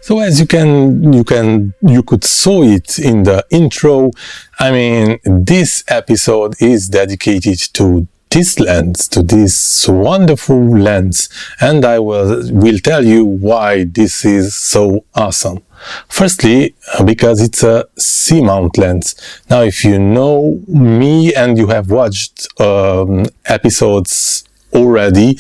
So as you could saw it in the intro. I mean, this episode is dedicated to this lens, to this wonderful lens, and I will tell you why this is so awesome. Firstly, because it's a C-mount lens. Now, if you know me and you have watched episodes already,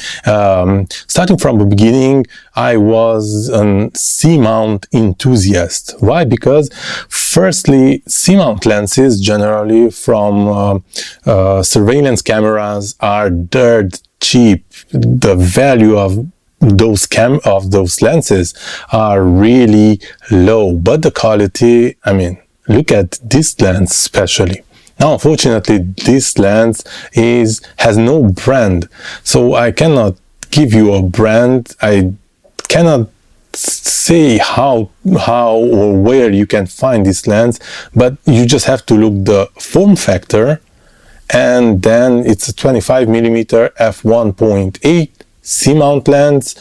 starting from the beginning, I was a C-mount enthusiast. Why? Because firstly, C-mount lenses generally from surveillance cameras are dirt cheap. The value of those lenses are really low, but the quality, I mean, look at this lens especially. Now, unfortunately, this lens has no brand, so I cannot give you a brand. I cannot say how or where you can find this lens, but you just have to look the form factor, and then it's a 25mm f1.8 C-mount lens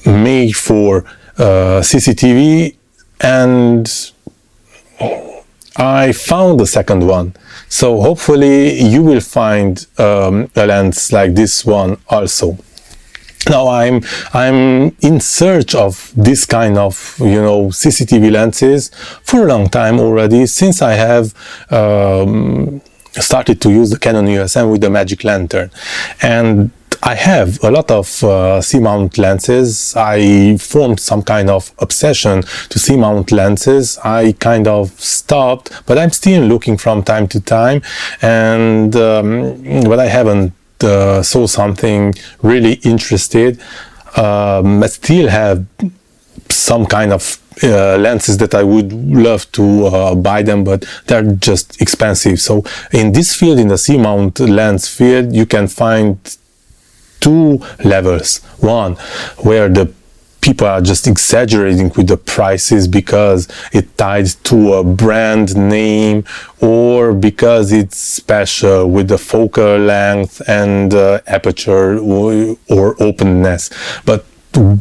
made for CCTV, and I found the second one. So hopefully you will find a lens like this one also. Now I'm in search of this kind of CCTV lenses for a long time already, since I have started to use the Canon EosM with the magic lantern, and I have a lot of C-mount lenses. I formed some kind of obsession to C-mount lenses. I kind of stopped, but I'm still looking from time to time, and but I haven't saw something really interested. I still have some kind of lenses that I would love to buy them, but they're just expensive. So in this field, in the C-mount lens field, you can find two levels. One, where the people are just exaggerating with the prices because it's tied to a brand name, or because it's special with the focal length and aperture or openness. But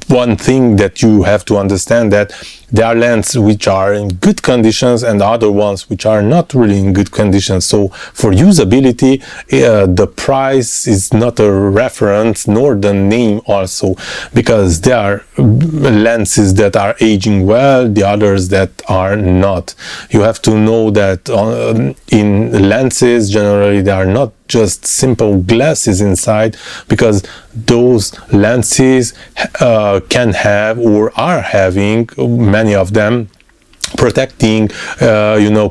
one thing that you have to understand, that there are lenses which are in good conditions and other ones which are not really in good conditions. So for usability, the price is not a reference, nor the name also, because there are lenses that are aging well, the others that are not. You have to know that in lenses generally they are not just simple glasses inside, because those lenses can have or are having, many of them, protecting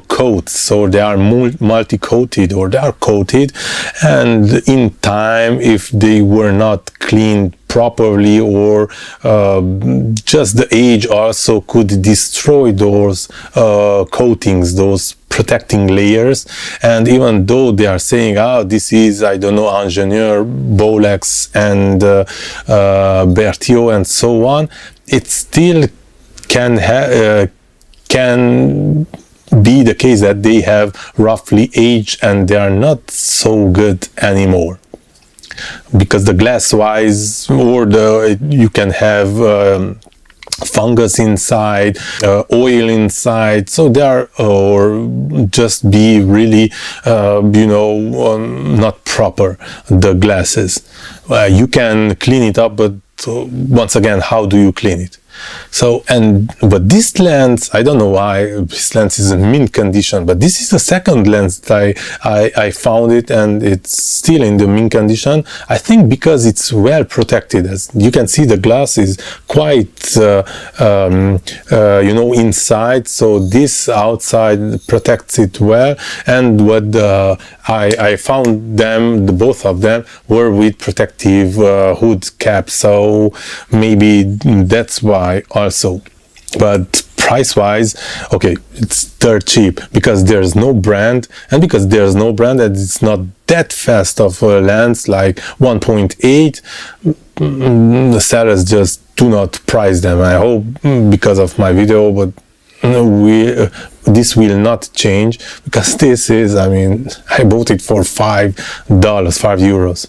coats. So they are multi-coated, or they are coated, and in time, if they were not cleaned properly, or just the age also could destroy those coatings, those protecting layers. And even though they are saying, this is, I don't know, Ingenieur, Bolex and Berthiaud and so on, it still can be the case that they have roughly aged and they are not so good anymore, because the glass wise, or you can have fungus inside, oil inside, so they are, or just be really not proper, the glasses. You can clean it up, but once again, how do you clean it? So, but this lens, I don't know why this lens is in mint condition, but this is the second lens that I found it, and it's still in the mint condition. I think because it's well protected. As you can see, the glass is quite inside, so this outside protects it well. And what I found them, both of them were with protective hood cap, so maybe that's why also. But price wise, okay, it's dirt cheap, because there's no brand, and because there's no brand, and it's not that fast of a lens like 1.8, the sellers just do not price them. I hope because of my video, but this will not change, because this is, I mean, I bought it for €5,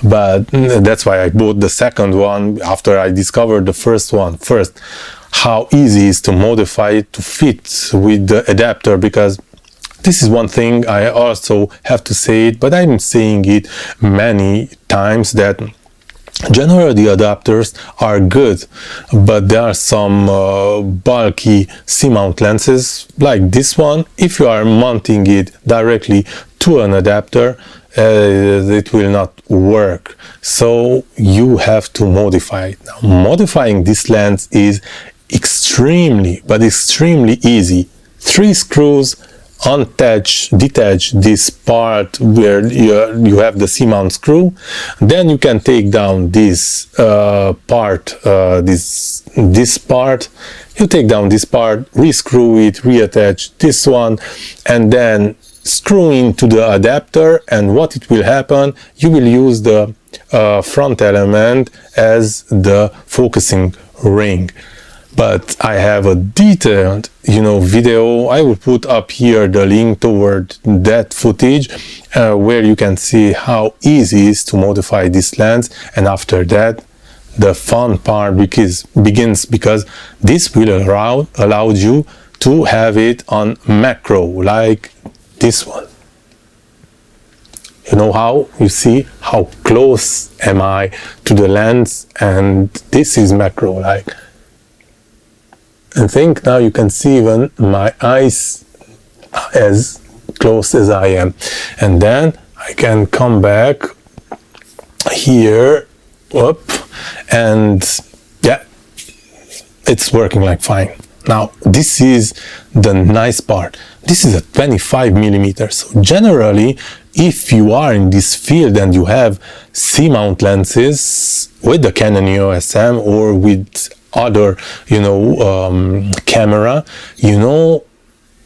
but that's why I bought the second one after I discovered the first one first. how easy it is to modify it to fit with the adapter, because this is one thing I also have to say it, but I'm saying it many times, that generally the adapters are good, but there are some bulky C-mount lenses like this one. If you are mounting it directly to an adapter, it will not work, so you have to modify it. Now, modifying this lens is extremely easy. 3 screws, detach this part where you have the C-mount screw. Then you can take down this part, this part. You take down this part, re-screw it, reattach this one, and then screw into the adapter. And what it will happen, you will use the front element as the focusing ring. But I have a detailed, video. I will put up here the link toward that footage where you can see how easy it is to modify this lens. And after that, the fun part begins, because this will allow you to have it on macro, like this one. You see how close am I to the lens, and this is macro, like. I think now you can see even my eyes as close as I am. And then I can come back here, up, and yeah, it's working like fine. Now, this is the nice part. This is a 25 millimeters. So generally, if you are in this field and you have C-mount lenses with the Canon EosM or with other camera,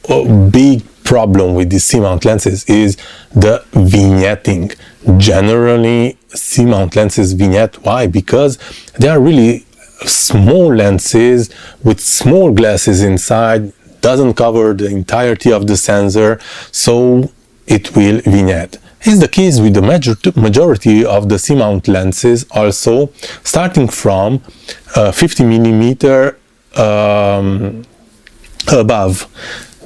a big problem with these C-mount lenses is the vignetting. Generally, C-mount lenses vignette. Why? Because they are really small lenses with small glasses inside, doesn't cover the entirety of the sensor, so it will vignette. Is the case with the majority of the C-mount lenses also, starting from 50 millimeter above.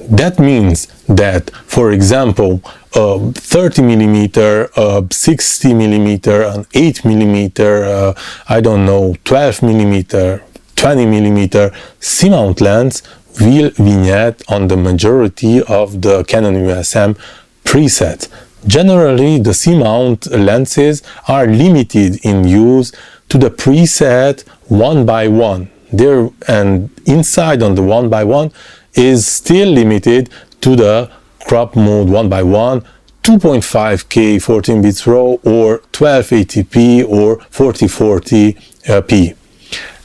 That means that, for example, 30 millimeter, 60 millimeter, and 8 millimeter, 12 millimeter, 20 millimeter C-mount lens will vignette on the majority of the Canon EosM presets. Generally, the C-mount lenses are limited in use to the preset 1x1. And inside on the 1x1 is still limited to the crop mode 1x1, 2.5K 14 bits RAW or 1280p or 4040p.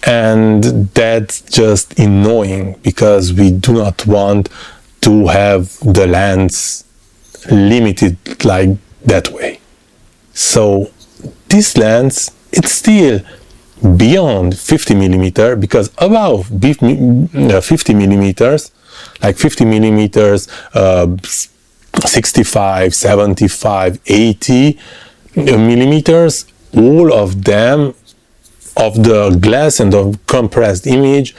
And that's just annoying, because we do not want to have the lens limited like that way. So this lens, it's still beyond 50 millimeter, because above 50 millimeters, like 50 millimeters, 65, 75, 80 millimeters, all of them, of the glass and the compressed image,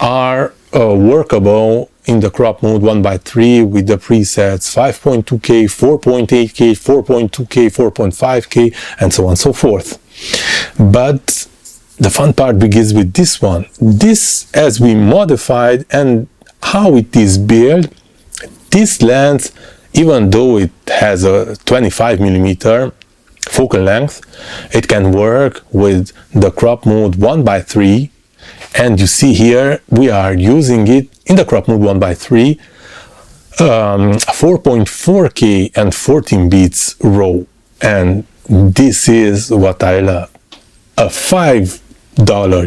are workable in the crop mode 1x3 with the presets 5.2K, 4.8K, 4.2K, 4.5K, and so on and so forth. But the fun part begins with this one. This, as we modified and how it is built, this lens, even though it has a 25 millimeter focal length, it can work with the crop mode 1x3. And you see here, we are using it in the crop mode 1x3, 4.4K and 14 bits RAW. And this is what I love. A $5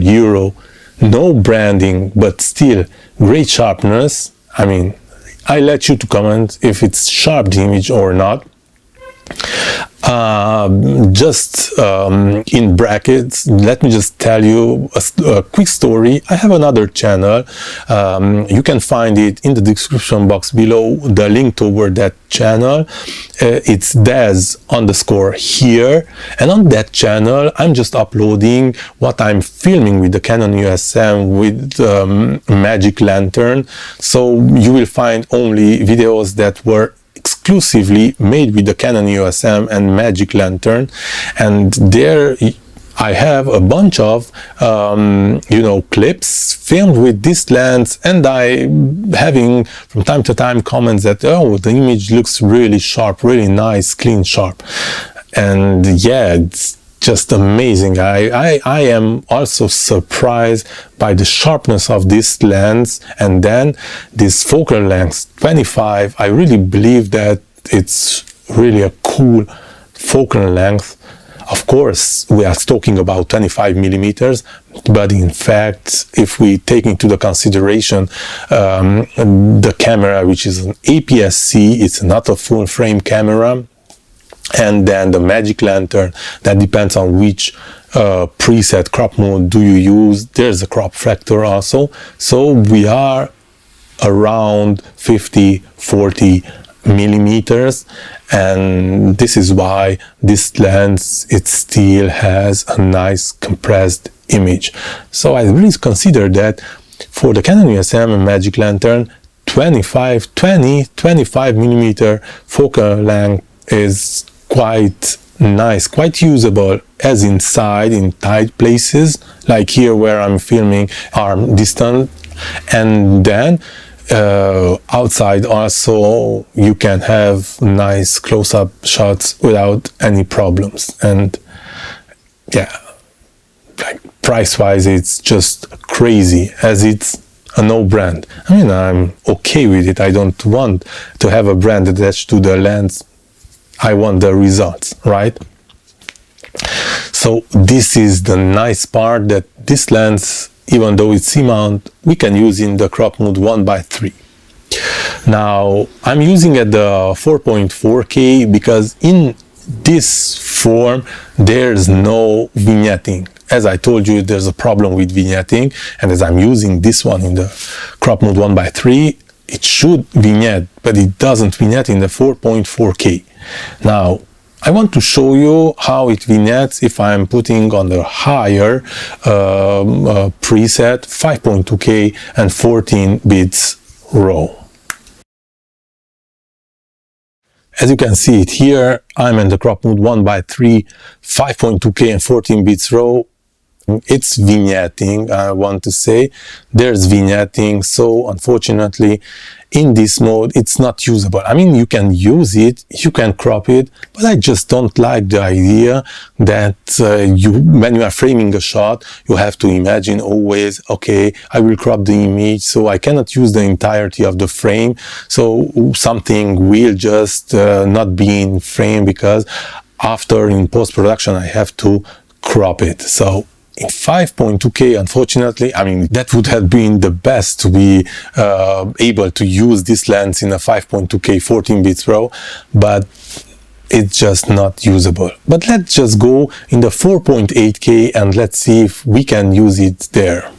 euro, no branding, but still great sharpness. I mean, I let you to comment if it's sharp the image or not. Just in brackets, let me just tell you a quick story. I have another channel. You can find it in the description box below, the link toward that channel. It's Des_here, and on that channel I'm just uploading what I'm filming with the Canon EosM with Magic Lantern. So you will find only videos that were exclusively made with the Canon EosM and Magic Lantern, and there I have a bunch of clips filmed with this lens, and I having from time to time comments that, oh, the image looks really sharp, really nice, clean, sharp. And yeah, it's just amazing. I am also surprised by the sharpness of this lens, and then this focal length 25. I really believe that it's really a cool focal length. Of course, we are talking about 25 millimeters, but in fact, if we take into the consideration the camera, which is an APS-C, it's not a full frame camera, and then the Magic Lantern, that depends on which preset crop mode do you use. There's a crop factor also, so we are around 50-40 millimeters, and this is why this lens, it still has a nice compressed image. So I really consider that for the Canon EosM and Magic Lantern, 25 millimeter focal length is quite nice, quite usable, as inside in tight places like here where I'm filming arm distance, and then outside also you can have nice close-up shots without any problems. And yeah, like price-wise, it's just crazy, as it's a no brand. I mean, I'm okay with it. I don't want to have a brand attached to the lens. I want the results, right? So this is the nice part, that this lens, even though it's C-mount, we can use in the crop mode 1:3. Now I'm using at the 4.4K because in this form there's no vignetting. As I told you, there's a problem with vignetting, and as I'm using this one in the crop mode 1:3, it should vignette, but it doesn't vignette in the 4.4K. Now I want to show you how it vignettes if I'm putting on the higher preset 5.2K and 14 bits RAW. As you can see it here, I'm in the crop mode 1:3, 5.2K and 14 bits RAW. It's vignetting, I want to say. There's vignetting, so unfortunately in this mode it's not usable. I mean, you can use it, you can crop it, but I just don't like the idea that when you are framing a shot, you have to imagine always, okay, I will crop the image, so I cannot use the entirety of the frame, so something will just not be in frame, because after in post-production I have to crop it. So in 5.2K, unfortunately, I mean, that would have been the best to be able to use this lens in a 5.2K 14 bits RAW, but it's just not usable. But let's just go in the 4.8K and let's see if we can use it there.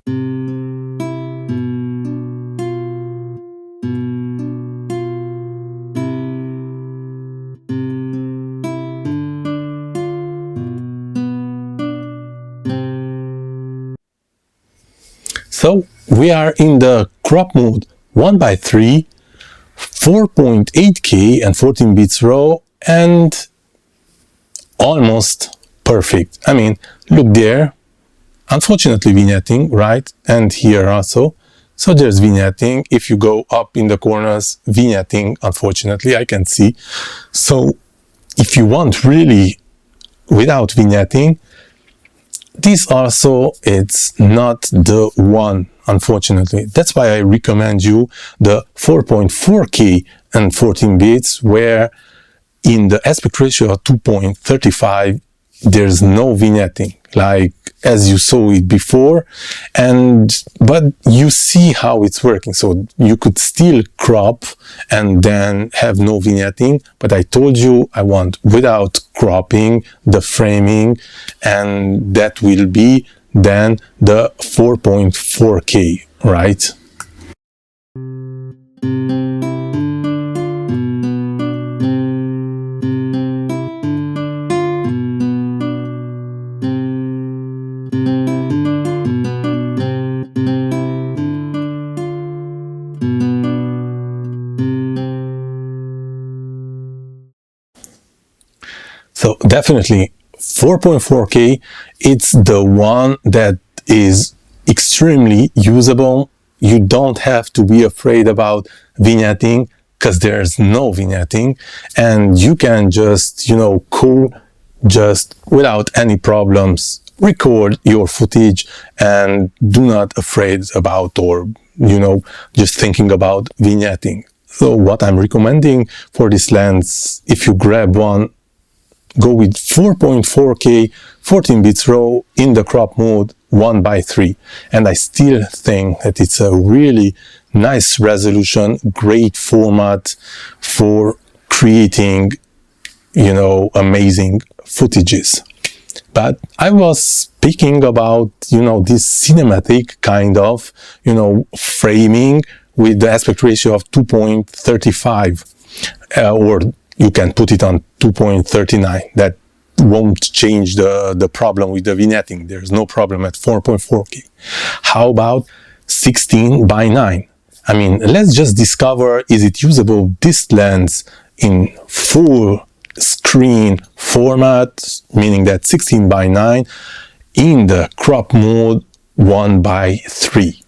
So we are in the crop mode 1:3, 4.8K and 14 bits RAW, and almost perfect. I mean, look there, unfortunately vignetting, right? And here also. So there's vignetting. If you go up in the corners, vignetting, unfortunately, I can see. So if you want really without vignetting, this also, it's not the one, unfortunately. That's why I recommend you the 4.4K and 14 bits, where in the aspect ratio of 2.35, there's no vignetting, like as you saw it before, but you see how it's working. So you could still crop and then have no vignetting, but I told you I want without cropping the framing, and that will be then the 4.4K, right? So definitely 4.4K, it's the one that is extremely usable. You don't have to be afraid about vignetting because there's no vignetting, and you can just, just without any problems record your footage and do not afraid about or just thinking about vignetting. So what I'm recommending for this lens, if you grab one, go with 4.4K 14 bits RAW in the crop mode 1:3, and I still think that it's a really nice resolution, great format for creating amazing footages. But I was speaking about this cinematic kind of framing with the aspect ratio of 2.35, or you can put it on 2.39. That won't change the problem with the vignetting. There's no problem at 4.4K. How about 16:9? I mean, let's just discover, is it usable, this lens, in full screen format, meaning that 16:9 in the crop mode 1:3.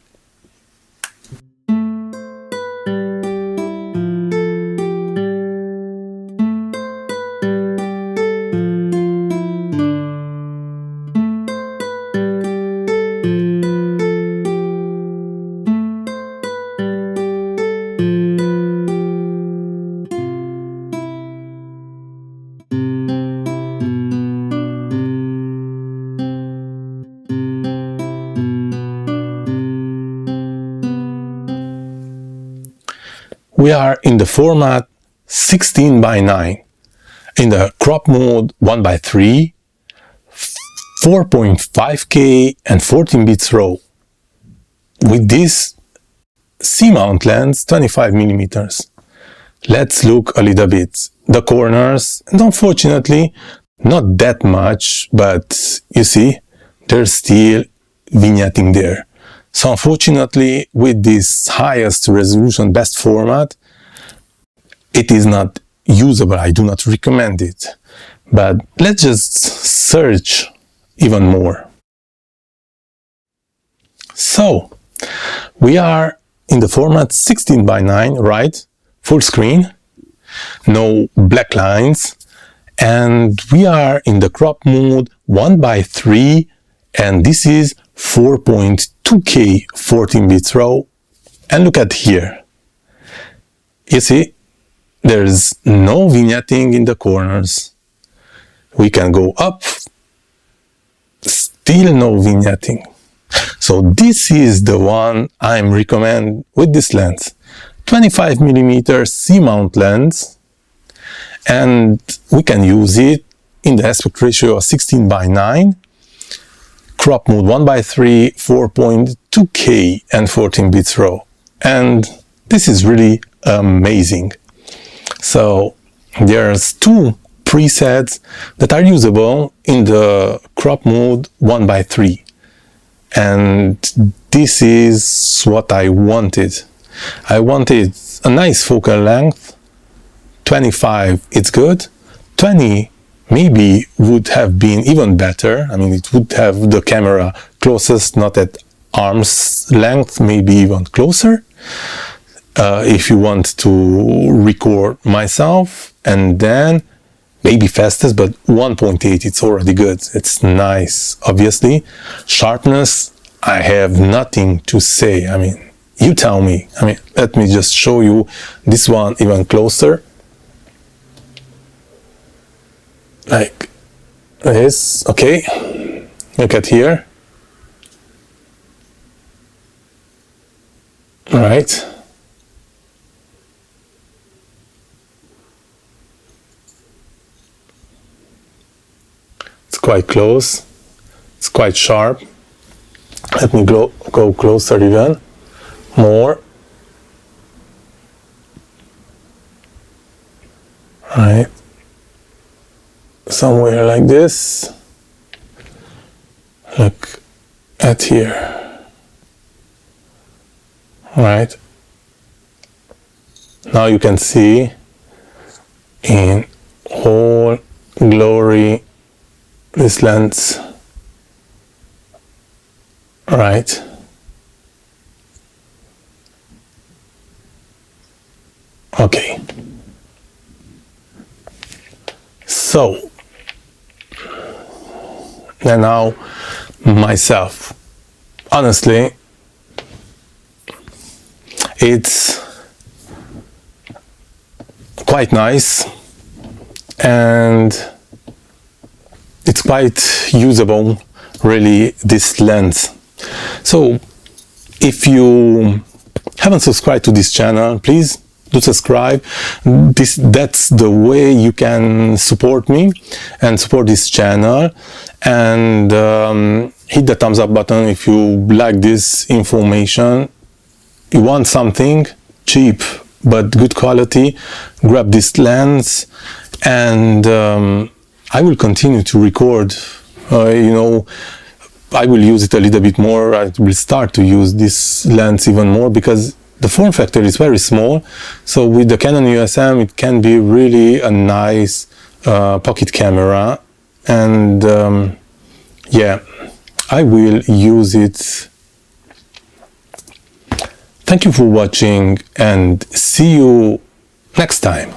We are in the format 16:9 in the crop mode 1:3, 4.5K and 14 bits RAW with this C-mount lens 25mm. Let's look a little bit. The corners, and unfortunately not that much, but you see there's still vignetting there. So unfortunately, with this highest resolution, best format, it is not usable. I do not recommend it. But let's just search even more. So we are in the format 16:9, right? Full screen, no black lines, and we are in the crop mode 1:3, and this is 4.2K 14 bits RAW. And look at here. You see, there's no vignetting in the corners. We can go up, still no vignetting. So this is the one I'm recommend with this lens. 25mm C-mount lens, and we can use it in the aspect ratio of 16:9, crop mode 1:3, 4.2K and 14 bits RAW. And this is really amazing. So there's two presets that are usable in the crop mode 1:3, and this is what I wanted. I wanted a nice focal length. 25, it's good. 20 maybe would have been even better. I mean, it would have the camera closest, not at arm's length, maybe even closer. If you want to record myself, and then maybe fastest, but 1.8, it's already good. It's nice. Obviously, sharpness, I have nothing to say. I mean, you tell me. I mean, let me just show you this one even closer. Like, this. Okay, look at here. All right. It's quite close. It's quite sharp. Let me go closer even more. Right, somewhere like this. Look at here. Right, now you can see in whole glory this lens. Right, okay. So, and now myself, honestly, it's quite nice and it's quite usable, really, this lens. So, if you haven't subscribed to this channel, please do subscribe. That's the way you can support me and support this channel, and hit the thumbs up button if you like this information. You want something cheap but good quality, grab this lens, and I will continue to record. I will use it a little bit more. I will start to use this lens even more because the form factor is very small. So with the Canon EosM, it can be really a nice pocket camera. And yeah, I will use it. Thank you for watching and see you next time.